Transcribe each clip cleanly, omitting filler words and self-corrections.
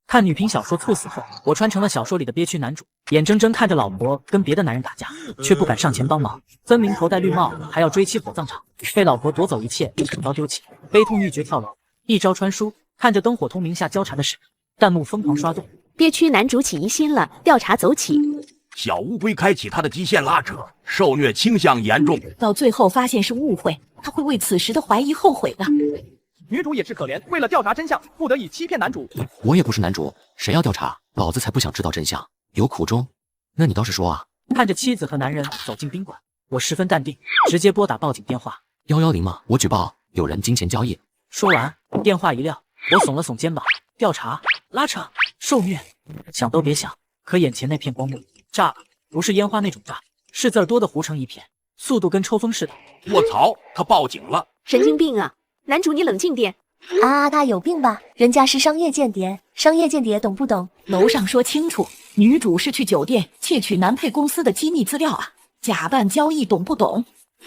看女频小说猝死后，我穿成了小说里的憋屈男主，眼睁睁看着老婆跟别的男人打架，却不敢上前帮忙，分明头戴绿帽，还要追妻火葬场，被老婆夺走一切，捅刀丢弃，悲痛欲绝跳楼，一招穿书。看着灯火通明下交叉的视频，弹幕疯狂刷动。憋屈男主起疑心了，调查走起。小乌龟开启他的极限拉扯，受虐倾向严重，到最后发现是误会，他会为此时的怀疑后悔的。女主也是可怜，为了调查真相，不得已欺骗男主。我也不是男主，谁要调查，老子才不想知道真相。有苦衷，那你倒是说啊！看着妻子和男人走进宾馆，我十分淡定，直接拨打报警电话。110吗？我举报有人金钱交易。说完，电话一撂，我耸了耸肩膀，调查、拉扯、受虐，想都别想。可眼前那片光幕炸了，不是烟花那种炸，是字儿多的糊成一片，速度跟抽风似的。卧槽，他报警了！神经病啊！男主你冷静点。他有病吧？人家是商业间谍，商业间谍懂不懂？楼上说清楚，女主是去酒店窃取男配公司的机密资料啊，假扮交易懂不懂？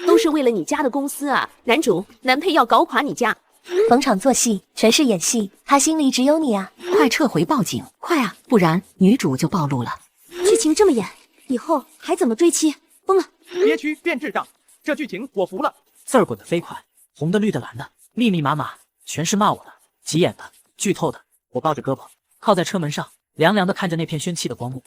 都是为了你家的公司啊！男主，男配要搞垮你家。逢场作戏，全是演戏，他心里只有你啊！快撤回报警，快啊，不然女主就暴露了。剧情这么演，以后还怎么追妻？疯了！憋屈变智障，这剧情我服了。字儿滚得飞快，红的、绿的、蓝的，密密麻麻，全是骂我的，急眼的，剧透的。我抱着胳膊靠在车门上，凉凉的看着那片宣气的光幕。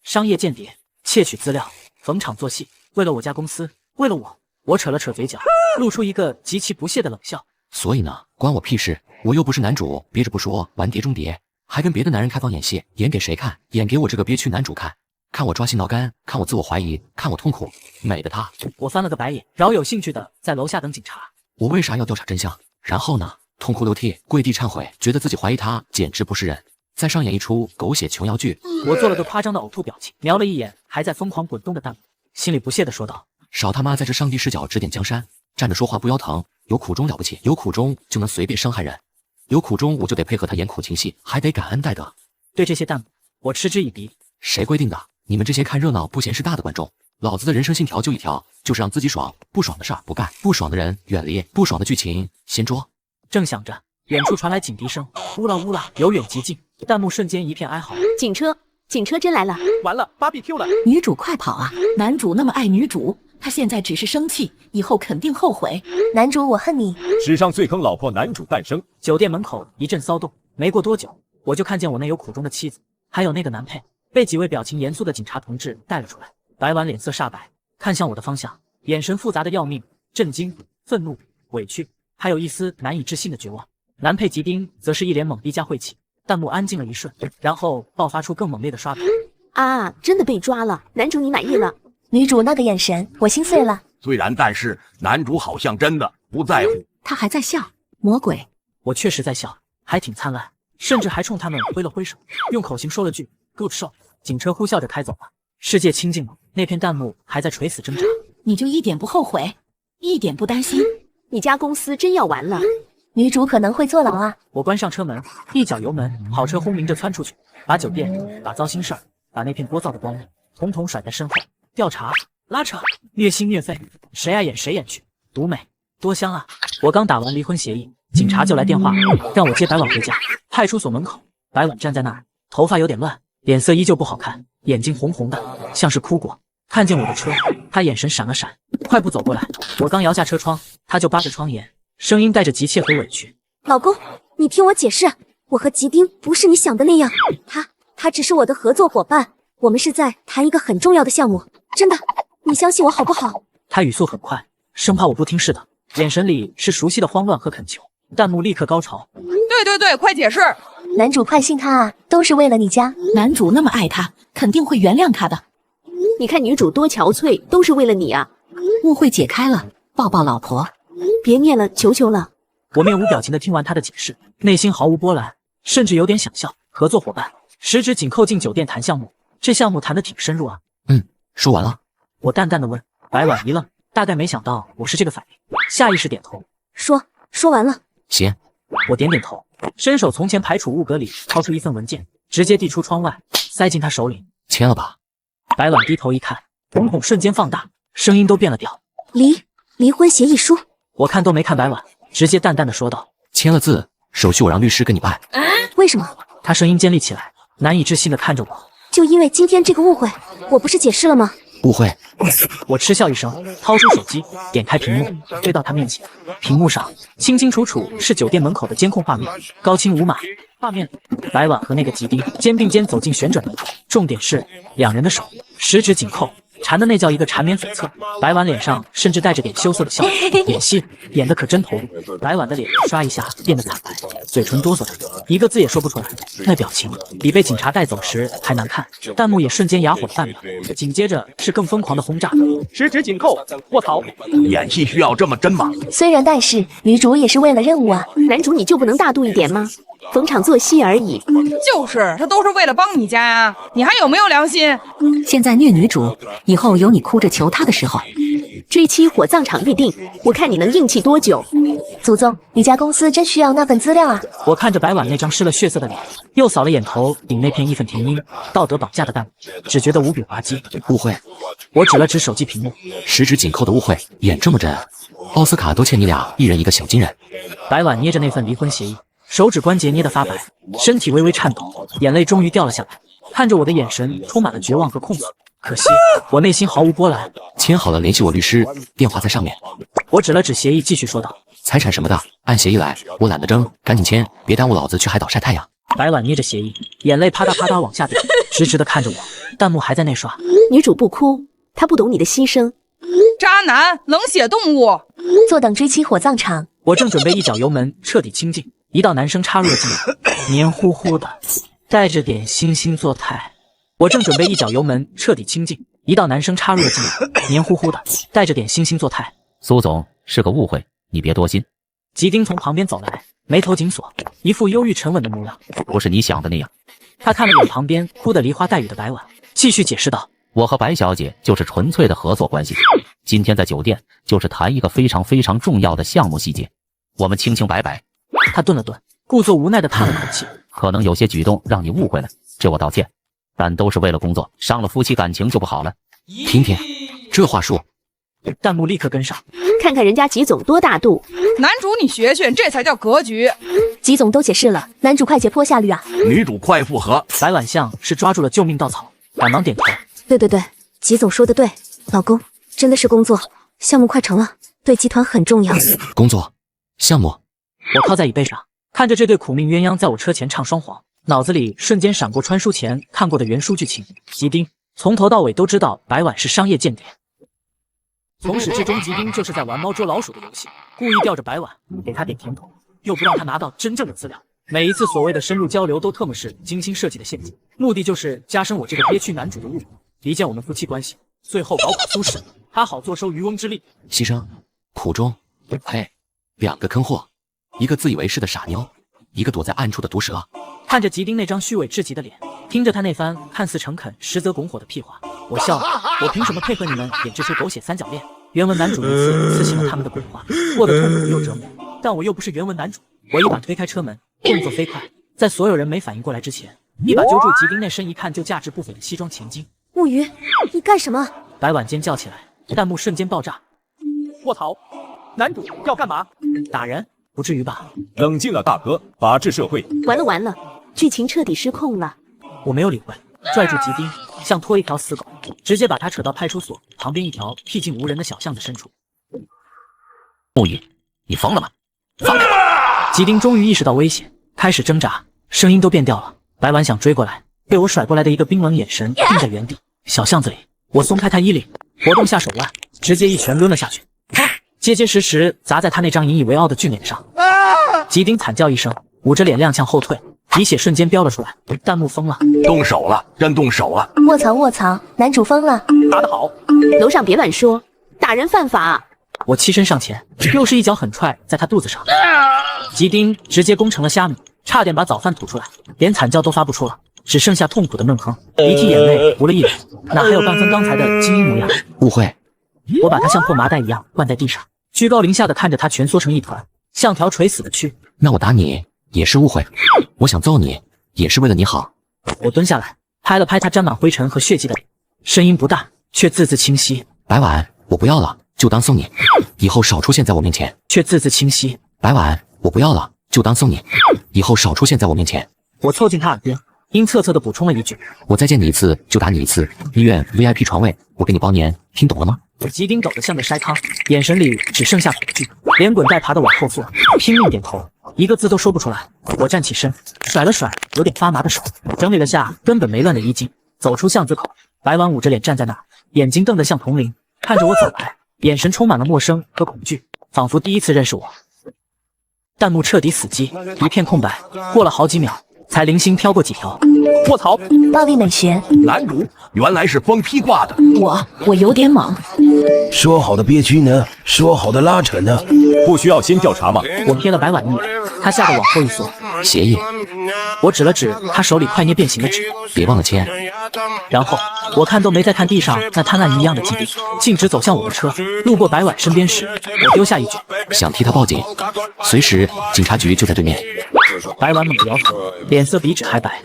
商业间谍，窃取资料，逢场作戏，为了我家公司，为了我。我扯了扯嘴角，露出一个极其不屑的冷笑。所以呢，关我屁事！我又不是男主，憋着不说，玩碟中谍，还跟别的男人开房演戏，演给谁看？演给我这个憋屈男主看，看我抓心挠肝，看我自我怀疑，看我痛苦，美的他！我翻了个白眼，饶有兴趣的在楼下等警察。我为啥要调查真相？然后呢？痛哭流涕，跪地忏悔，觉得自己怀疑他，简直不是人。再上演一出狗血琼瑶剧。我做了个夸张的呕吐表情，瞄了一眼还在疯狂滚动的弹幕，心里不屑的说道：少他妈在这上帝视角指点江山，站着说话不腰疼。有苦衷了不起，有苦衷就能随便伤害人，有苦衷我就得配合他演苦情戏，还得感恩戴德。对这些弹幕，我嗤之以鼻。谁规定的？你们这些看热闹不嫌事大的观众，老子的人生信条就一条，就是让自己爽，不爽的事儿不干，不爽的人远离，不爽的剧情先捉。正想着，远处传来警笛声，乌啦乌啦，由远及近，弹幕瞬间一片哀嚎。警车，警车真来了！完了，BBQ 了！女主快跑啊！男主那么爱女主，他现在只是生气，以后肯定后悔。男主，我恨你！史上最坑老婆男主诞生。酒店门口一阵骚动，没过多久，我就看见我那有苦衷的妻子，还有那个男配，被几位表情严肃的警察同志带了出来。白婉脸色煞白，看向我的方向，眼神复杂的要命，震惊、愤怒、委屈，还有一丝难以置信的绝望。男配吉丁则是一脸懵逼加晦气。弹幕安静了一瞬，然后爆发出更猛烈的刷屏。啊，真的被抓了！男主你满意了？女主那个眼神，我心碎了。虽然，但是男主好像真的不在乎。他还在笑，魔鬼！我确实在笑，还挺灿烂，甚至还冲他们挥了挥手，用口型说了句 “good show”。警车呼啸着开走了，世界清静了。那片弹幕还在垂死挣扎。你就一点不后悔，一点不担心？你家公司真要完了！女主可能会坐牢啊！我关上车门，一脚油门，跑车轰鸣着窜出去，把酒店、把糟心事儿、把那片聒噪的光幕，统统甩在身后。调查、拉扯、虐心虐肺，谁爱演谁演去，独美多香啊！我刚打完离婚协议，警察就来电话，让我接白婉回家。派出所门口，白婉站在那儿，头发有点乱，脸色依旧不好看，眼睛红红的，像是哭过。看见我的车，她眼神闪了闪，快步走过来。我刚摇下车窗，她就扒着窗沿。声音带着急切和委屈：“老公，你听我解释，我和吉丁不是你想的那样，他只是我的合作伙伴，我们是在谈一个很重要的项目，真的，你相信我好不好？”他语速很快，生怕我不听似的，眼神里是熟悉的慌乱和恳求。弹幕立刻高潮：“对，快解释！男主快信他啊，都是为了你家。男主那么爱他，肯定会原谅他的。你看女主多憔悴，都是为了你啊！误会解开了，抱抱老婆。”别念了，求求了！我面无表情地听完他的解释，内心毫无波澜，甚至有点想笑。合作伙伴，十指紧扣进酒店谈项目，这项目谈得挺深入啊。说完了。我淡淡地问。白婉一愣，大概没想到我是这个反应，下意识点头。说完了。行。我点点头，伸手从前排除物格里掏出一份文件，直接递出窗外，塞进他手里。签了吧？白婉低头一看，瞳孔瞬间放大，声音都变了调。离婚协议书。我看都没看白婉，直接淡淡的说道：“签了字，手续我让律师跟你办。”为什么？他声音尖利起来，难以置信地看着我。就因为今天这个误会，我不是解释了吗？误会。我嗤笑一声，掏出手机，点开屏幕，推到他面前。屏幕上清清楚楚是酒店门口的监控画面，高清无码。画面里，白婉和那个吉丁肩并肩走进旋转门，重点是两人的手十指紧扣，缠的那叫一个缠绵悱恻。白婉脸上甚至带着点羞涩的笑容，演戏演得可真投入。白婉的脸刷一下变得惨白，嘴唇哆嗦着，一个字也说不出来，那表情比被警察带走时还难看。弹幕也瞬间哑火了半秒，紧接着是更疯狂的轰炸。十指紧扣，卧槽！演戏需要这么真吗？虽然但是女主也是为了任务啊。男主你就不能大度一点吗？逢场作戏而已。就是他都是为了帮你家呀，你还有没有良心？现在虐女主，以后有你哭着求她的时候。追妻火葬场预定，我看你能硬气多久？祖宗，你家公司真需要那份资料啊！我看着白婉那张失了血色的脸，又扫了眼头顶那片义愤填膺、道德绑架的弹幕，只觉得无比滑稽。误会。我指了指手机屏幕，十指紧扣的误会，演这么真，奥斯卡都欠你俩一人一个小金人。白婉捏着那份离婚协议，手指关节捏得发白，身体微微颤抖，眼泪终于掉了下来，看着我的眼神充满了绝望和控诉。可惜我内心毫无波澜。签好了，联系我律师，电话在上面。我指了指协议，继续说道：财产什么的按协议来，我懒得争，赶紧签，别耽误老子去海岛晒太阳。白婉捏着协议，眼泪啪嗒啪嗒往下掉，直直地看着我，弹幕还在内刷。女主不哭，她不懂你的牺牲。渣男，冷血动物。坐等追妻火葬场。我正准备一脚油门彻底清静，一道男声插入了进来，黏糊糊的，带着点惺惺作态。我正准备一脚油门彻底清静，一道男声插入了进来，黏糊糊的，带着点惺惺作态。苏总，是个误会，你别多心。吉丁从旁边走来，眉头紧锁，一副忧郁沉稳的模样。不是你想的那样。他看了眼旁边哭得梨花带雨的白婉，继续解释道：我和白小姐就是纯粹的合作关系，今天在酒店就是谈一个非常非常重要的项目细节，我们清清白白。他顿了顿，故作无奈地叹了口气，可能有些举动让你误会了，这我道歉，但都是为了工作，伤了夫妻感情就不好了。听听这话术。弹幕立刻跟上，看看人家吉总多大度。男主你学学，这才叫格局。吉总都解释了，男主快解坡下驴啊！女主快复合。白婉像是抓住了救命稻草，赶忙点头。对，吉总说的对，老公真的是工作，项目快成了，对集团很重要。工作，项目。我靠在椅背上，看着这对苦命鸳鸯在我车前唱双簧，脑子里瞬间闪过穿书前看过的原书剧情。吉丁从头到尾都知道白婉是商业间谍，从始至终吉丁就是在玩猫捉老鼠的游戏，故意吊着白婉，给他点甜头，又不让他拿到真正的资料。每一次所谓的深入交流都特么是精心设计的陷阱，目的就是加深我这个憋屈男主的误会，离间我们夫妻关系，最后搞垮苏轼，他好坐收渔翁之利。牺牲苦衷，嘿，两个坑货，一个自以为是的傻妞，一个躲在暗处的毒蛇。看着吉丁那张虚伪至极的脸，听着他那番看似诚恳实则拱火的屁话，我笑了。我凭什么配合你们演这出狗血三角恋？原文男主一次刺醒了他们的鬼话，过得痛苦又折磨，但我又不是原文男主。我一把推开车门，动作飞快，在所有人没反应过来之前，一把揪住吉丁那身一看就价值不菲的西装前襟。木鱼，你干什么？白婉尖叫起来，弹幕瞬间爆炸。卧槽，男主要干嘛？打人？不至于吧？冷静啊，大哥，法治社会。完了，剧情彻底失控了。我没有理会，拽住吉丁，像拖一条死狗，直接把他扯到派出所旁边一条僻静无人的小巷子深处。木鱼，你疯了吗？放开！吉丁终于意识到危险，开始挣扎，声音都变调了。白婉想追过来，被我甩过来的一个冰冷眼神定在原地。小巷子里，我松开他衣领，活动下手腕，直接一拳抡了下去，结结实实砸在他那张引以为傲的俊脸上。吉丁惨叫一声，捂着脸踉跄后退，鼻血瞬间飙了出来。弹幕疯了，动手了，真动手了！卧槽，男主疯了！打得好，楼上别乱说，打人犯法。我欺身上前，又是一脚狠踹在他肚子上，吉丁直接攻成了虾米，差点把早饭吐出来，连惨叫都发不出了，只剩下痛苦的闷哼，鼻涕眼泪糊了一脸，哪还有半分刚才的精英模样？误会！我把他像破麻袋一样灌在地上，居高临下的看着他蜷缩成一团，像条垂死的蛆。那我打你也是误会，我想揍你也是为了你好。我蹲下来拍了拍他沾满灰尘和血迹的脸，声音不大，却字字清晰。白婉，我不要了，就当送你，以后少出现在我面前。却字字清晰。白婉，我不要了，就当送你，以后少出现在我面前。我凑近他耳边，阴恻恻地补充了一句：“我再见你一次就打你一次，医院 VIP 床位我给你包年，听懂了吗？”吉丁抖得像个筛糠，眼神里只剩下恐惧，连滚带爬地往后坐，拼命点头，一个字都说不出来。我站起身，甩了甩有点发麻的手，整理了下根本没乱的衣襟，走出巷子口。白婉捂着脸站在那儿，眼睛瞪得像铜铃，看着我走来，眼神充满了陌生和恐惧，仿佛第一次认识我。弹幕彻底死机，一片空白，过了好几秒，才零星飘过几条。卧槽！暴力美学，男主原来是疯批挂的。我有点懵。说好的憋屈呢？说好的拉扯呢？不需要先调查吗？我瞥了白婉一眼，他吓得往后一缩。协议，我指了指他手里快捏变形的纸，别忘了签。然后我看都没再看地上那滩烂泥一样的基地，径直走向我的车。路过白婉身边时，我丢下一句：“想替他报警，随时警察局就在对面。”白婉猛地摇头，脸色比纸还白。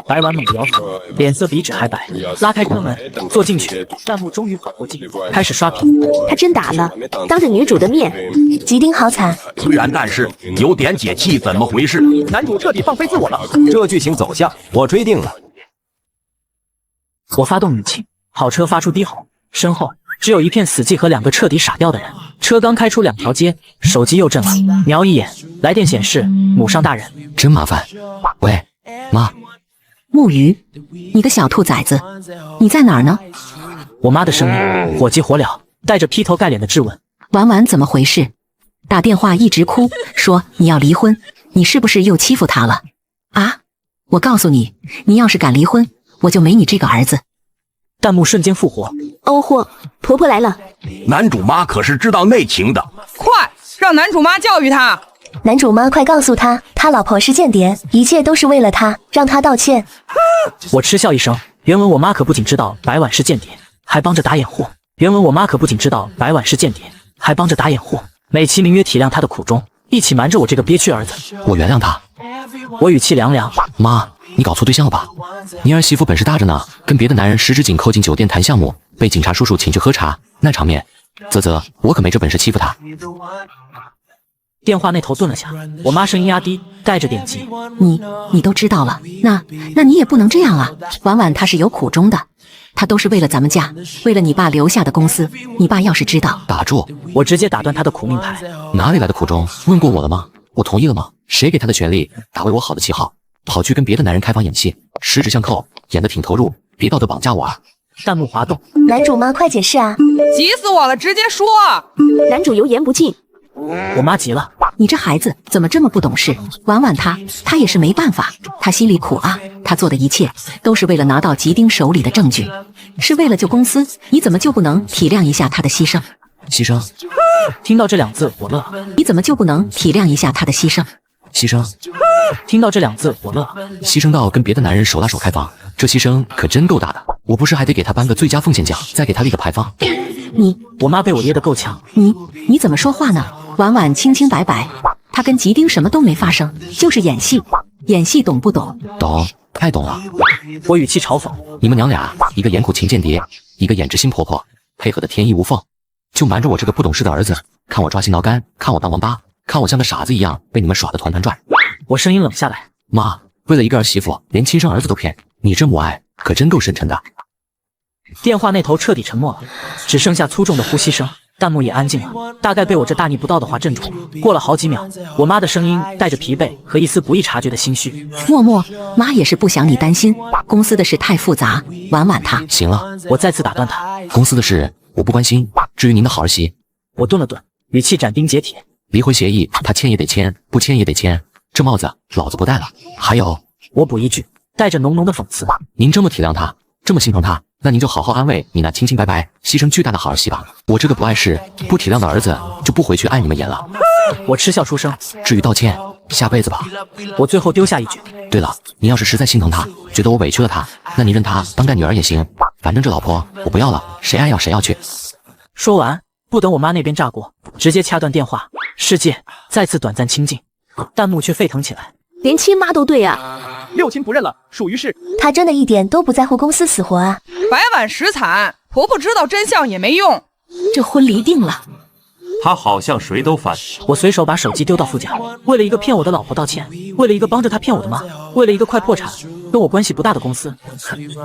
白婉猛地摇头，脸色比纸还白。拉开车门，坐进去。弹幕终于缓过劲，开始刷屏。他真打了，当着女主的面，吉丁好惨。虽然但是有点解气，怎么回事？男主彻底放飞自我了。这剧情走向我追定了。我发动引擎，跑车发出低吼，身后只有一片死寂和两个彻底傻掉的人。车刚开出2条街，手机又震了，瞄一眼，来电显示母上大人。真麻烦。喂，妈。木鱼，你个小兔崽子，你在哪儿呢？我妈的声音火急火燎，带着劈头盖脸的质问。婉婉怎么回事？打电话一直哭，说你要离婚，你是不是又欺负她了？啊！我告诉你，你要是敢离婚，我就没你这个儿子。弹幕瞬间复活。哦豁，婆婆来了。男主妈可是知道内情的，快让男主妈教育他。男主妈快告诉他，他老婆是间谍，一切都是为了他，让他道歉。我嗤笑一声，原文我妈可不仅知道白婉是间谍，还帮着打掩护。原文我妈可不仅知道白婉是间谍，还帮着打掩护，美其名曰体谅她的苦衷，一起瞒着我这个憋屈儿子。我原谅他。我语气凉凉。妈，你搞错对象了吧？你儿媳妇本事大着呢，跟别的男人十指紧扣进酒店谈项目，被警察叔叔请去喝茶，那场面，啧，我可没这本事欺负她。电话那头顿了下，我妈声音压低，带着点急。你都知道了，那你也不能这样啊！婉婉她是有苦衷的，她都是为了咱们家，为了你爸留下的公司。你爸要是知道……打住！我直接打断他的苦命牌。哪里来的苦衷？问过我了吗？我同意了吗？谁给他的权利打为我好的旗号，跑去跟别的男人开房演戏，十指相扣，演得挺投入，别道德绑架我啊！弹幕滑动。男主妈快解释啊！急死我了，直接说。男主油盐不进。我妈急了，你这孩子怎么这么不懂事？婉婉她也是没办法，她心里苦啊，她做的一切都是为了拿到吉丁手里的证据，是为了救公司，你怎么就不能体谅一下她的牺牲？牺牲？听到这2字我乐。你怎么就不能体谅一下她的牺牲？牺牲？听到这2字我乐。牺牲到跟别的男人手拉手开房，这牺牲可真够大的。我不是还得给他颁个最佳奉献奖，再给他立个牌坊？我妈被我噎得够呛。你怎么说话呢？婉婉清清白白，她跟吉丁什么都没发生，就是演戏。演戏懂不懂？懂，太懂了。我语气嘲讽。你们娘俩，一个演苦情间谍，一个演知心婆婆，配合的天衣无缝，就瞒着我这个不懂事的儿子，看我抓心挠肝，看我当王八，看我像个傻子一样被你们耍得团团转。我声音冷下来。妈，为了一个儿媳妇，连亲生儿子都骗，你这母爱可真够深沉的。电话那头彻底沉默了，只剩下粗重的呼吸声。弹幕也安静了，大概被我这大逆不道的话镇住。过了好几秒，我妈的声音带着疲惫和一丝不易察觉的心虚。默默，妈也是不想你担心，公司的事太复杂，婉婉她……行了，我再次打断她。公司的事我不关心，至于您的好儿媳……我顿了顿，语气斩钉截铁。离婚协议他签也得签，不签也得签，这帽子老子不戴了。还有，我补一句，带着浓浓的讽刺。您这么体谅他，这么心疼他，那您就好好安慰你那清清白白、牺牲巨大的好儿媳吧。我这个不碍事、不体谅的儿子就不回去爱你们演了。我嗤笑出声。至于道歉，下辈子吧。我最后丢下一句。对了，您要是实在心疼他，觉得我委屈了他，那您认他当干女儿也行。反正这老婆我不要了，谁爱要谁要去。说完，不等我妈那边炸过，直接掐断电话。世界再次短暂清静，弹幕却沸腾起来。连亲妈都对啊！六亲不认了，属于是。他真的一点都不在乎公司死活啊！白婉实惨，婆婆知道真相也没用。这婚离定了，他好像谁都烦。我随手把手机丢到副驾，为了一个骗我的老婆道歉，为了一个帮着她骗我的妈，为了一个快破产跟我关系不大的公司，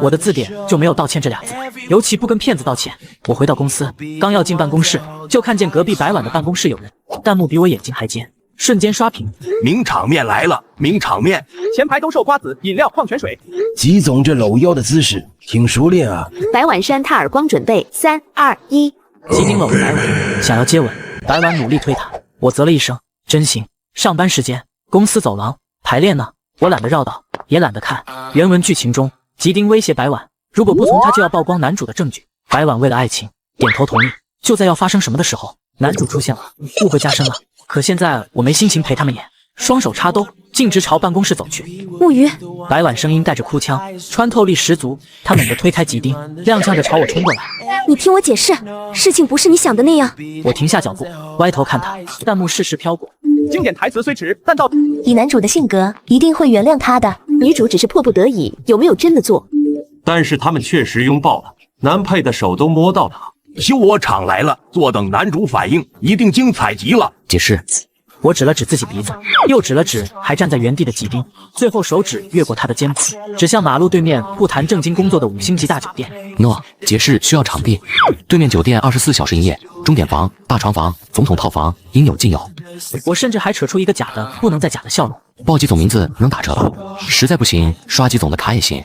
我的字典就没有道歉这俩字，尤其不跟骗子道歉。我回到公司，刚要进办公室，就看见隔壁白碗的办公室有人，弹幕比我眼睛还尖，瞬间刷屏。名场面来了，名场面！前排兜售瓜子、饮料、矿泉水。吉总这搂腰的姿势挺熟练啊。白碗扇他耳光，准备3、2、1。吉丁搂着白碗，想要接吻，白碗努力推他，我啧了一声，真行。上班时间，公司走廊排练呢，我懒得绕道，也懒得看。原文剧情中，吉丁威胁白碗，如果不从他就要曝光男主的证据。白碗为了爱情点头同意。就在要发生什么的时候，男主出现了，误会加深了。可现在我没心情陪他们演，双手插兜，径直朝办公室走去。木鱼，白碗声音带着哭腔，穿透力十足。他猛地推开吉丁，踉跄着朝我冲过来。你听我解释，事情不是你想的那样。我停下脚步，歪头看他，弹幕适时飘过。经典台词虽迟，但到以男主的性格，一定会原谅他的。女主只是迫不得已，有没有真的做？但是他们确实拥抱了，男配的手都摸到了。修我场来了，坐等男主反应，一定精彩极了。解释。我指了指自己鼻子，又指了指还站在原地的吉丁，最后手指越过他的肩膀，指向马路对面不谈正经工作的5星级大酒店。诺，解释需要场地，对面酒店24小时营业，钟点房、大床房、总统套房，应有尽有。我甚至还扯出一个假的不能再假的笑容。报吉总名字能打折吧？实在不行，刷吉总的卡也行。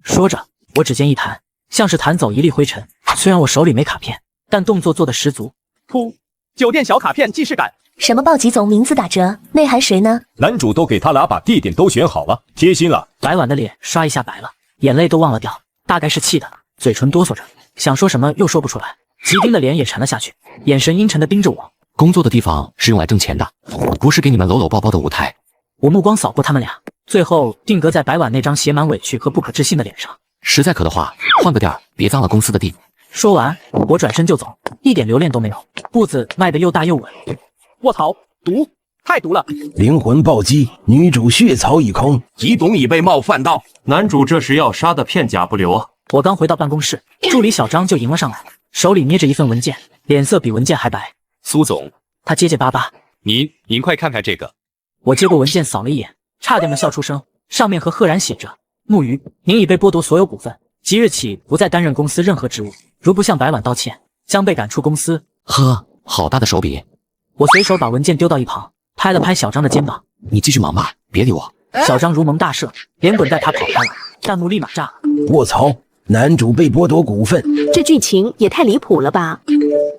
说着，我指尖一弹，像是弹走一粒灰尘。虽然我手里没卡片，但动作做得十足。噗，酒店小卡片既视感。什么报吉总名字打折？内涵谁呢？男主都给他俩把地点都选好了，贴心了。白碗的脸刷一下白了，眼泪都忘了掉，大概是气的，嘴唇哆嗦着，想说什么又说不出来。吉丁的脸也沉了下去，眼神阴沉地盯着我。工作的地方是用来挣钱的，不是给你们搂搂抱抱的舞台。我目光扫过他们俩，最后定格在白碗那张写满委屈和不可置信的脸上。实在渴的话，换个店儿，别脏了公司的地。说完，我转身就走，一点留恋都没有，步子迈得又大又稳。卧槽，毒，太毒了！灵魂暴击，女主血槽已空。吉总已被冒犯到，男主这是要杀的片甲不留啊！我刚回到办公室，助理小张就迎了上来，手里捏着一份文件，脸色比文件还白。苏总，他结结巴巴，您快看看这个。我接过文件扫了一眼，差点没笑出声，上面和赫然写着：木鱼，您已被剥夺所有股份，即日起不再担任公司任何职务，如不向白碗道歉，将被赶出公司。呵，好大的手笔！我随手把文件丢到一旁，拍了拍小张的肩膀：“你继续忙吧，别理我。”小张如蒙大赦，连滚带爬跑开了。弹幕立马炸了：“卧槽！男主被剥夺股份，这剧情也太离谱了吧！”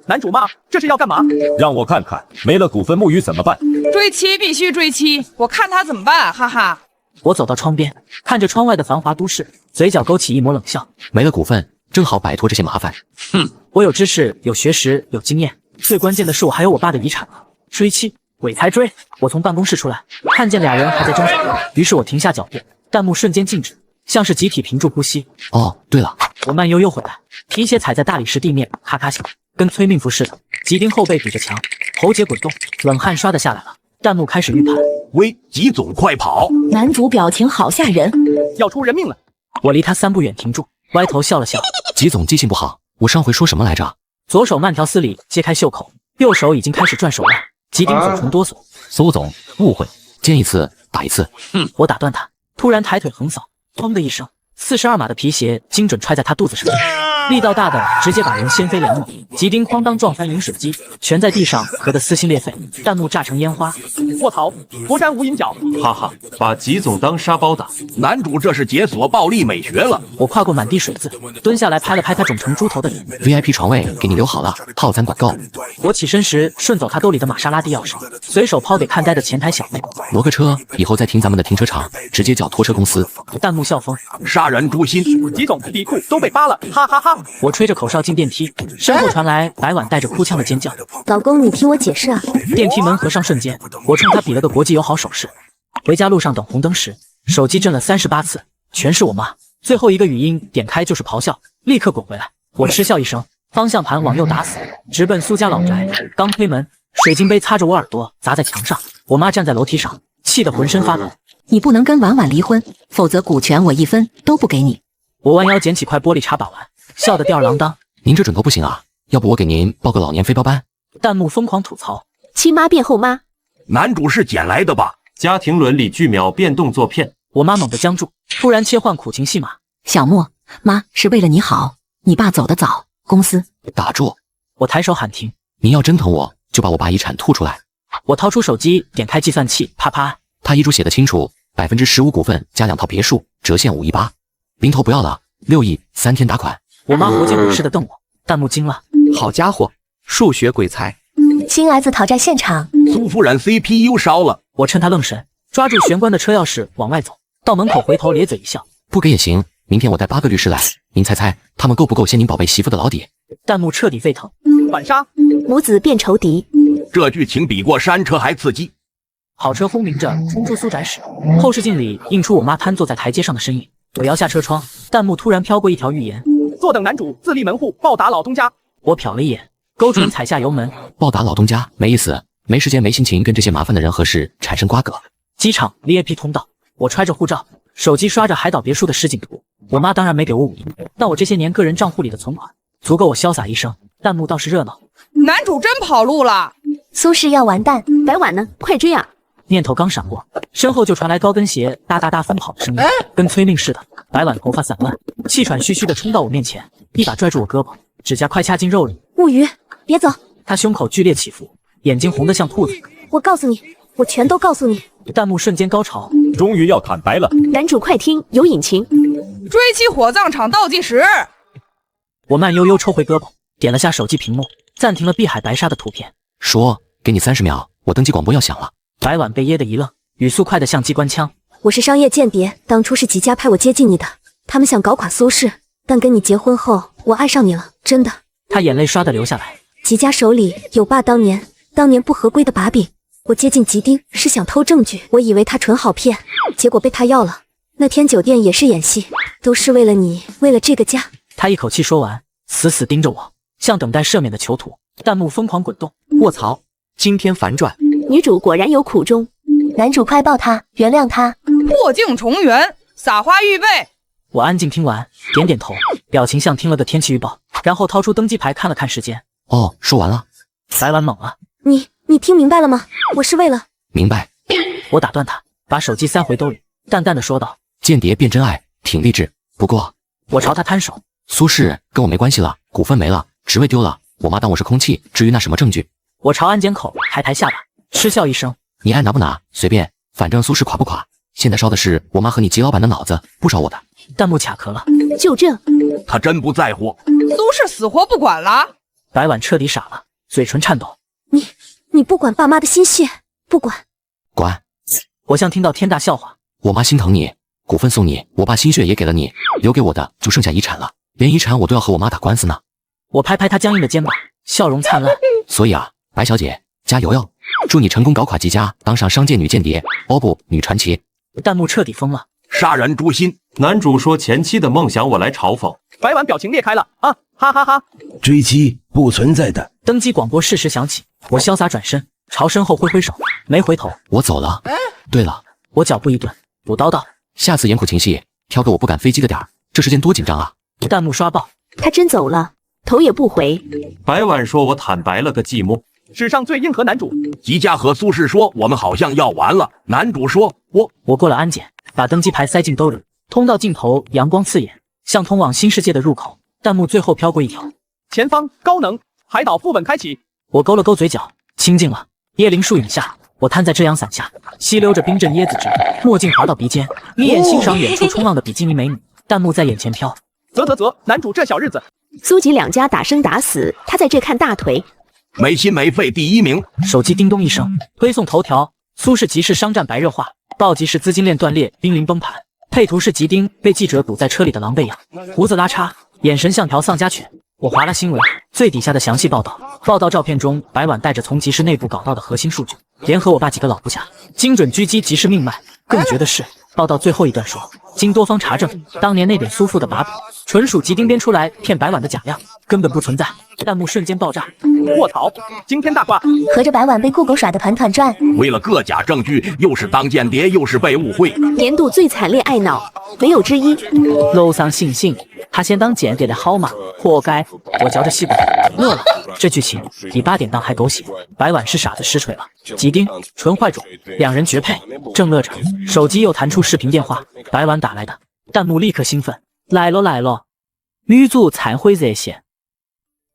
男主骂：“这是要干嘛？”让我看看，没了股份木鱼怎么办？追妻必须追妻，我看他怎么办，哈哈。我走到窗边，看着窗外的繁华都市，嘴角勾起一抹冷笑。没了股份，正好摆脱这些麻烦。哼，我有知识，有学识，有经验。最关键的是我还有我爸的遗产呢。追妻，鬼才追！我从办公室出来，看见俩人还在争吵，于是我停下脚步，弹幕瞬间静止，像是集体屏住呼吸。哦，对了，我慢悠悠回来，皮鞋踩在大理石地面，咔咔响，跟催命符似的。吉丁后背抵着墙，喉结滚动，冷汗刷得下来了。弹幕开始预判：喂，吉总快跑！男主表情好吓人，要出人命了！我离他3步远停住，歪头笑了笑。吉总记性不好，我上回说什么来着？左手慢条斯理揭开袖口，右手已经开始转手腕。吉丁嘴唇哆嗦。苏总，误会，见一次打一次。我打断他，突然抬腿横扫，砰的一声，42码的皮鞋精准踹在他肚子上，力道大的直接把人掀飞2米。吉丁哐当撞翻饮水机，全在地上咳得撕心裂肺，弹幕炸成烟花。卧槽，佛山无影脚！哈哈，把吉总当沙包打。男主这是解锁暴力美学了。我跨过满地水渍，蹲下来拍了拍他肿成猪头的脸。VIP 床位给你留好了，套餐管够。我起身时顺走他兜里的玛莎拉蒂钥匙，随手抛给看呆的前台小妹。挪个车，以后再停咱们的停车场，直接叫拖车公司。弹幕笑疯，杀人诛心。吉总底裤都被扒了，哈哈哈！我吹着口哨进电梯，身后传来白碗带着哭腔的尖叫：“老公，你听我解释啊！”电梯门合上瞬间，我冲他比了个国际友好手势。回家路上等红灯时，手机震了38次，全是我妈。最后一个语音点开就是咆哮，立刻滚回来。我嗤笑一声，方向盘往右打死，直奔苏家老宅。刚推门，水晶杯擦着我耳朵砸在墙上。我妈站在楼梯上，气得浑身发抖。你不能跟婉婉离婚，否则股权我1分都不给你。我弯腰捡起块玻璃茶把玩，笑得吊儿郎当。您这准头不行啊，要不我给您报个老年飞镖班？弹幕疯狂吐槽：亲妈变后妈，男主是捡来的吧？家庭伦理剧秒变动作片。我妈猛地僵住，突然切换苦情戏码。小莫，妈是为了你好，你爸走得早，公司打住！我抬手喊停。您要真疼我，就把我爸遗产吐出来。我掏出手机，点开计算器，啪啪。他遗嘱写得清楚，15%股份加2套别墅，折现518，零头不要了，6亿，3天打款。我妈活见鬼似的瞪我，弹幕惊了。好家伙，数学鬼才！亲儿子讨债现场，苏夫人 CPU 烧了。我趁他愣神，抓住玄关的车钥匙往外走，到门口回头咧嘴一笑。不给也行，明天我带8个律师来，您猜猜他们够不够掀您宝贝媳妇的老底？弹幕彻底沸腾。反杀，母子变仇敌。这剧情比过山车还刺激。好车轰鸣着冲出苏宅时，后视镜里映出我妈瘫坐在台阶上的身影。我摇下车窗，弹幕突然飘过一条预言：坐等男主自立门户，暴打老东家。我瞟了一眼，勾准踩下油门。暴打老东家没意思，没时间没心情跟这些麻烦的人和事产生瓜葛。机场 VIP 通道，我揣着护照，手机刷着海岛别墅的实景图。我妈当然没给我5亿，但我这些年个人账户里的存款足够我潇洒一生。弹幕倒是热闹。男主真跑路了，苏轼要完蛋，白婉呢？快追啊！念头刚闪过，身后就传来高跟鞋哒哒哒疯跑的声音，跟催命似的。白婉头发散乱，气喘吁吁地冲到我面前，一把拽住我胳膊，指甲快掐进肉里。木鱼，别走！她胸口剧烈起伏，眼睛红得像兔子。我告诉你，我全都告诉你。弹幕瞬间高潮，终于要坦白了。男主快听，有隐情。追妻火葬场倒计时。我慢悠悠抽回胳膊，点了下手机屏幕，暂停了碧海白沙的图片。说，给你30秒，我登记广播要响了。白婉被噎得一愣，语速快得像机关枪。我是商业间谍，当初是吉家派我接近你的，他们想搞垮苏轼，但跟你结婚后，我爱上你了，真的。他眼泪唰地流下来。吉家手里有爸当年不合规的把柄，我接近吉丁是想偷证据，我以为他纯好骗，结果被他要了。那天酒店也是演戏，都是为了你，为了这个家。他一口气说完，死死盯着我，像等待赦免的囚徒。弹幕疯狂滚动。卧槽，今天反转。女主果然有苦衷，男主快抱她，原谅他。破镜重圆，撒花预备。我安静听完，点点头，表情像听了个天气预报，然后掏出登机牌看了看时间。哦，说完了。白婉猛了。你听明白了吗？我是为了……明白。我打断他，把手机塞回兜里，淡淡的说道：间谍变真爱，挺励志。不过，我朝他摊手。苏轼跟我没关系了，股份没了，职位丢了，我妈当我是空气。至于那什么证据，我朝安检口抬下巴，嗤笑一声：你爱拿不拿随便，反正苏轼垮不垮，现在烧的是我妈和你吉老板的脑子，不烧我的。弹幕卡壳了。就这，他真不在乎。苏轼死活不管了。白婉彻底傻了，嘴唇颤抖。你不管爸妈的心血，不管。管。我像听到天大笑话。我妈心疼你，股份送你，我爸心血也给了你，留给我的就剩下遗产了，连遗产我都要和我妈打官司呢。我拍拍她僵硬的肩膀，笑容灿烂。所以啊，白小姐加油哟！祝你成功搞垮吉家，当上商界女间谍，哦不，女传奇。弹幕彻底疯了。杀人诛心。男主说前妻的梦想我来嘲讽。白婉表情裂开了啊，哈哈哈！追妻不存在的。登机广播适时响起，我潇洒转身，朝身后挥挥手，没回头。我走了。对了，我脚步一顿，补叨道：下次演苦情戏，挑个我不赶飞机的点儿，这时间多紧张啊！弹幕刷爆。他真走了，头也不回。白婉说我坦白了个寂寞。史上最硬核男主。吉家和苏轼说我们好像要完了。男主说我过了安检，把登机牌塞进兜里。通道尽头阳光刺眼，像通往新世界的入口。弹幕最后飘过一条：前方高能海岛副本开启。我勾了勾嘴角，清静了。椰林树影下，我瘫在遮阳伞下，吸溜着冰镇椰子汁，墨镜滑到鼻尖，眯眼欣赏远处冲浪的比基尼美女。弹幕在眼前飘。啧，男主这小日子。苏吉两家打生打死，他在这看大腿。没心没肺第1名。手机叮咚一声，推送头条：苏轼集市商战白热化，暴击是资金链断裂，濒临崩盘。配图是吉丁被记者堵在车里的狼狈样，胡子拉碴，眼神像条丧家犬。我划拉新闻，最底下的详细报道。报道照片中，白婉带着从集市内部搞到的核心数据，联合我爸几个老部下，精准狙击集市命脉。更绝的是，报道最后一段说，经多方查证，当年那点苏父的把柄，纯属吉丁编出来骗白婉的假样，根本不存在。弹幕瞬间爆炸。卧槽，惊天大挂。合着白婉被酷狗耍得团团转。为了个假证据，又是当间谍，又是被误会。年度最惨烈爱脑，没有之一。low 桑信，他先当捡给的好嘛，活该！我嚼着吸管，乐了。这剧情比8点档还狗血。白婉是傻子实锤了，吉丁纯坏种，两人绝配。正乐着，手机又弹出视频电话，白婉打来的，弹幕立刻兴奋，来咯来咯！女主忏悔热线，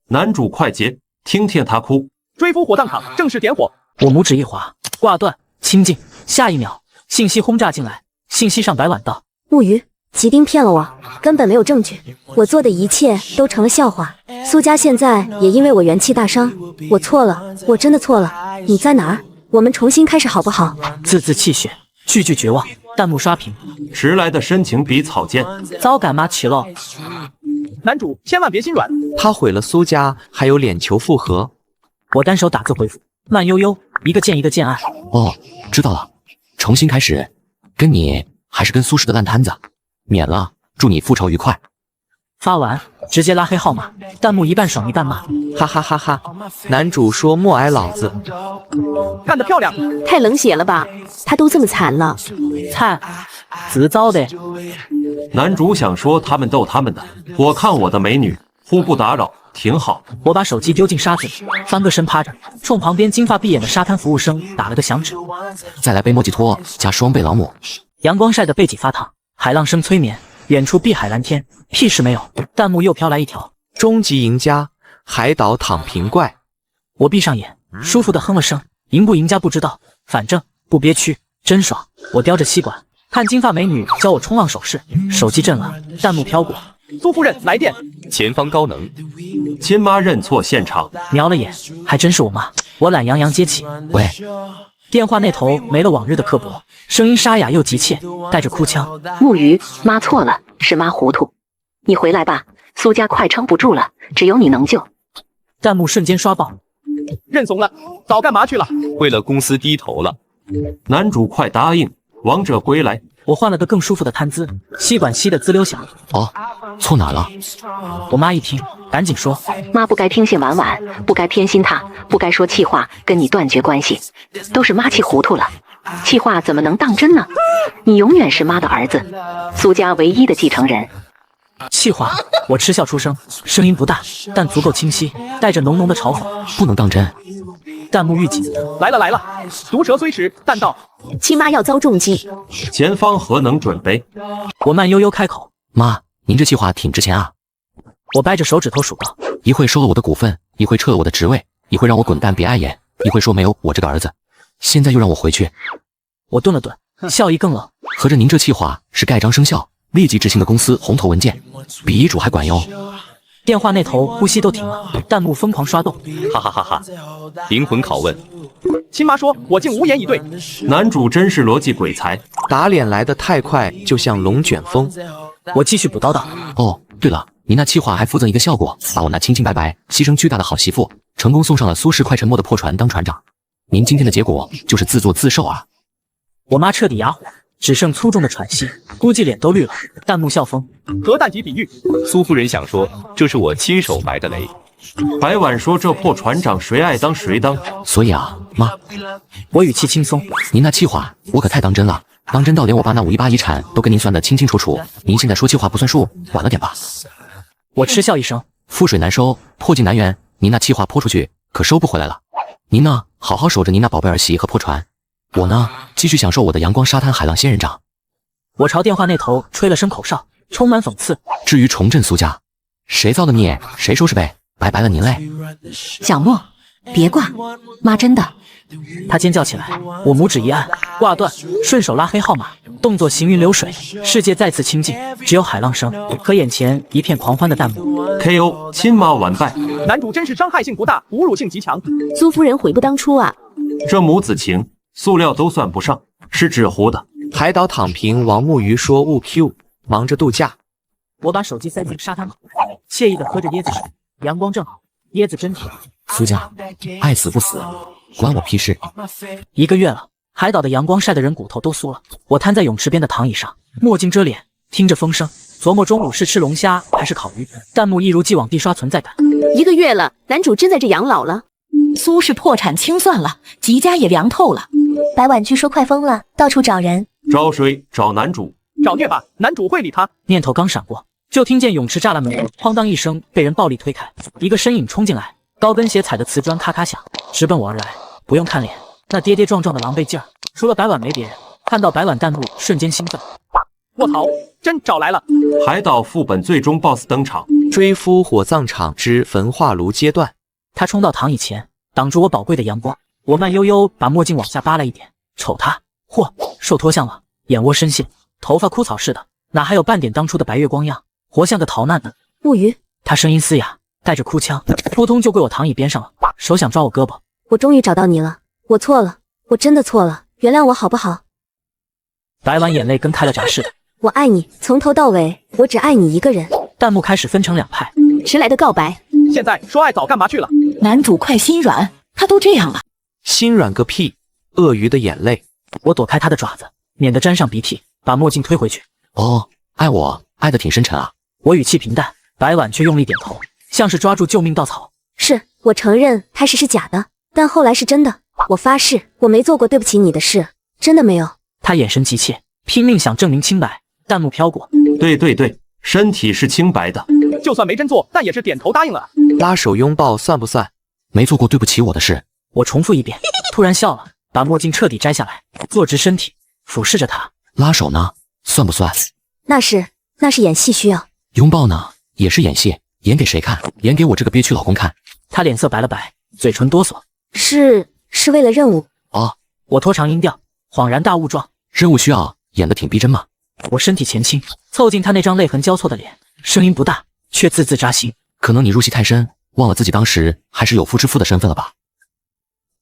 男主快捷，听听他哭。追夫火葬场正式点火，我拇指一滑，挂断，清静。下一秒，信息轰炸进来，信息上白婉道：木鱼，吉丁骗了我，根本没有证据，我做的一切都成了笑话。苏家现在也因为我元气大伤，我错了，我真的错了。你在哪儿？我们重新开始好不好？字字泣血，句句绝望。弹幕刷屏，迟来的深情比草贱。早干嘛去了？男主千万别心软，他毁了苏家，还有脸求复合。我单手打字回复，慢悠悠，一个键一个键按。哦，知道了，重新开始，跟你还是跟苏轼的烂摊子，免了，祝你复仇愉快。发完直接拉黑号码，弹幕一半爽一半骂，哈哈哈哈！男主说莫挨老子，干得漂亮！太冷血了吧？他都这么惨了，惨，自找的。男主想说他们逗他们的，我看我的美女，互不打扰，挺好。我把手机丢进沙子里，翻个身趴着，冲旁边金发碧眼的沙滩服务生打了个响指。再来杯莫吉托加双倍朗姆。阳光晒得背脊发烫，海浪声催眠，远处碧海蓝天，屁事没有。弹幕又飘来一条：终极赢家，海岛躺平怪。我闭上眼，舒服的哼了声，赢不赢家不知道，反正不憋屈，真爽。我叼着吸管，看金发美女教我冲浪手势，手机震了，弹幕飘过：苏夫人来电，前方高能。亲妈认错现场，瞄了眼，还真是我妈。我懒洋洋接起，喂。电话那头没了往日的刻薄，声音沙哑又急切，带着哭腔：木鱼，妈错了，是妈糊涂，你回来吧，苏家快撑不住了，只有你能救。弹幕瞬间刷爆，认怂了，早干嘛去了？为了公司低头了。男主快答应，王者归来。我换了个更舒服的摊姿，吸管吸得滋溜响。哦，错哪了？我妈一听，赶紧说：妈不该听信婉婉，不该偏心她，不该说气话跟你断绝关系，都是妈气糊涂了。气话怎么能当真呢？你永远是妈的儿子，苏家唯一的继承人。气话，我嗤笑出声，声音不大，但足够清晰，带着浓浓的嘲讽。不能当真。弹幕预警：来了来了，毒蛇虽迟，但到。亲妈要遭重击，前方何能准备？我慢悠悠开口：妈，您这气话挺值钱啊。我掰着手指头数到，一会收了我的股份，一会撤了我的职位，一会让我滚蛋别碍眼，一会说没有我这个儿子，现在又让我回去。我顿了顿，笑意更冷。合着您这气话是盖章生效，立即执行的公司红头文件，比遗嘱还管用。电话那头呼吸都停了，弹幕疯狂刷动，哈哈哈哈！灵魂拷问，亲妈说，我竟无言以对。男主真是逻辑鬼才，打脸来得太快，就像龙卷风。我继续补叨叨：哦，对了，您那气话还附赠一个效果，把我那清清白白、牺牲巨大的好媳妇，成功送上了苏轼快沉没的破船当船长。您今天的结果就是自作自受啊！我妈彻底哑火，只剩粗重的喘息，估计脸都绿了。弹幕笑疯：核弹级比喻。苏夫人想说，这是我亲手埋的雷。白婉说这破船长谁爱当谁当。所以啊，妈，我语气轻松：您那气话我可太当真了，当真到连我爸那518遗产都跟您算得清清楚楚。您现在说气话不算数，晚了点吧。我嗤笑一声：覆水难收，破镜难圆，您那气话泼出去可收不回来了。您呢，好好守着您那宝贝儿媳和破船。我呢，继续享受我的阳光沙滩海浪仙人掌。我朝电话那头吹了声口哨，充满讽刺。至于重振苏家，谁造的孽，谁收拾呗，拜拜了您嘞。小莫，别挂，妈真的。他尖叫起来，我拇指一按，挂断，顺手拉黑号码，动作行云流水，世界再次清静，只有海浪声和眼前一片狂欢的弹幕。KO 亲妈完败，男主真是伤害性不大，侮辱性极强。苏夫人悔不当初啊！这母子情，塑料都算不上，是纸糊的。海岛躺平，王木鱼说勿 Q， 忙着度假。我把手机塞进沙滩口，惬意的喝着椰子水，阳光正好，椰子真甜。苏家，爱死不死，关我屁事。1个月了，海岛的阳光晒得人骨头都酥了。我瘫在泳池边的躺椅上，墨镜遮脸，听着风声，琢磨中午是吃龙虾还是烤鱼。弹幕一如既往地刷存在感。1个月了，男主真在这养老了。苏轼破产清算了，吉家也凉透了。白婉据说快疯了，到处找人。找谁？找男主。找虐吧，男主会理他。念头刚闪过，就听见泳池栅栏门哐当一声被人暴力推开，一个身影冲进来，高跟鞋踩的瓷砖咔咔响，直奔我而来。不用看脸，那跌跌撞撞的狼狈劲儿，除了白婉没别人。看到白婉弹幕瞬间兴奋，卧槽，真找来了！海岛副本最终 BOSS 登场，追夫火葬场之焚化炉阶段。他冲到躺椅前，挡住我宝贵的阳光。我慢悠悠把墨镜往下扒了一点，瞅他，嚯，瘦脱相了，眼窝深陷，头发枯草似的，哪还有半点当初的白月光样，活像个逃难的木鱼。他声音嘶哑，带着哭腔，扑通就跪我躺椅边上了，手想抓我胳膊。我终于找到你了，我错了，我真的错了，原谅我好不好？白婉眼泪跟开了闸似的。我爱你，从头到尾，我只爱你一个人。弹幕开始分成两派，迟来的告白。现在说爱早干嘛去了？男主快心软，他都这样了。心软个屁！鳄鱼的眼泪。我躲开他的爪子，免得沾上鼻涕，把墨镜推回去。哦，爱我，爱得挺深沉啊。我语气平淡，白婉却用力点头，像是抓住救命稻草。是，我承认开始是假的，但后来是真的。我发誓，我没做过对不起你的事，真的没有。他眼神急切，拼命想证明清白。弹幕飘过，对，身体是清白的。就算没真做，但也是点头答应了。拉手拥抱算不算？没做过对不起我的事。我重复一遍，突然笑了，把墨镜彻底摘下来，坐直身体，俯视着他。拉手呢？算不算？那是演戏需要。拥抱呢？也是演戏，演给谁看？演给我这个憋屈老公看。他脸色白了白，嘴唇哆嗦。是为了任务。哦，我拖长音调，恍然大悟状。任务需要演得挺逼真吗？我身体前倾，凑近他那张泪痕交错的脸，声音不大，却字字扎心。可能你入戏太深，忘了自己当时还是有夫之妇的身份了吧？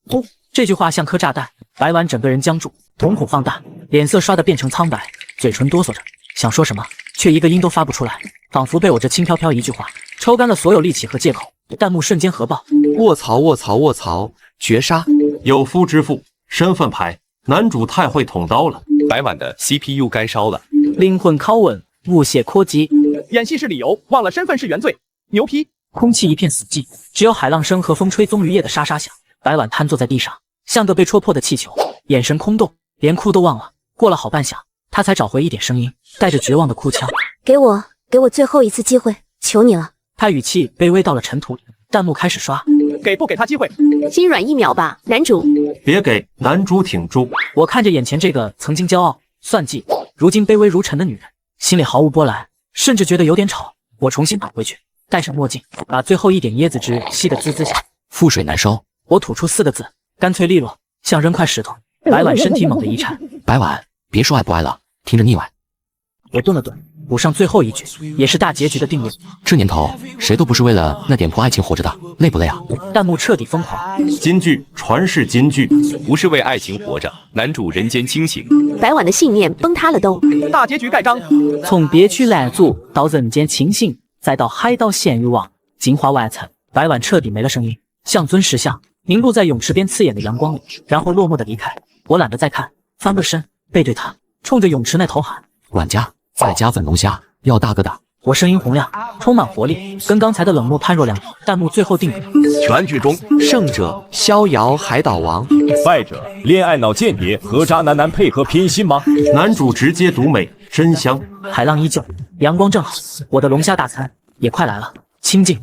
轰！这句话像颗炸弹，白婉整个人僵住，瞳孔放大，脸色刷得变成苍白，嘴唇哆嗦着，想说什么，却一个音都发不出来，仿佛被我这轻飘飘一句话抽干了所有力气和借口。弹幕瞬间核爆！卧槽！绝杀！有夫之妇，身份牌，男主太会捅刀了。白婉的 CPU 干烧了，灵魂拷问，误解扩级。演戏是理由，忘了身份是原罪，牛批！空气一片死寂，只有海浪声和风吹棕榈叶的沙沙响。白婉瘫坐在地上，像个被戳破的气球，眼神空洞，连哭都忘了。过了好半晌，他才找回一点声音，带着绝望的哭腔：“给我最后一次机会，求你了。”他语气卑微到了尘土里。弹幕开始刷，给不给他机会？心软1秒吧，男主。别给男主挺住。我看着眼前这个曾经骄傲、算计，如今卑微如尘的女人，心里毫无波澜，甚至觉得有点吵。我重新躺回去，戴上墨镜，把最后一点椰子汁吸得滋滋响。覆水难收。我吐出4个字，干脆利落，像扔块石头。白婉身体猛地一颤。白婉，别说爱不爱了，听着腻歪。我顿了顿，补上最后一句，也是大结局的定论。这年头，谁都不是为了那点破爱情活着的，累不累啊？弹幕彻底疯狂。金句，传世金句，不是为爱情活着，男主人间清醒。白婉的信念崩塌了都。大结局盖章。从别区拦阻到人间清醒，再到海岛陷欲望，精华完成。白婉彻底没了声音，像尊石像凝固在泳池边刺眼的阳光里，然后落寞的离开。我懒得再看，翻个身，背对他，冲着泳池那头喊：“管家，再加粉龙虾，要大个的。”我声音洪亮，充满活力，跟刚才的冷漠判若两人。弹幕最后定格：全剧终，胜者逍遥海岛王，败者恋爱脑间谍和渣男配合偏心吗？男主直接独美，真香。海浪依旧，阳光正好，我的龙虾大餐也快来了，清静。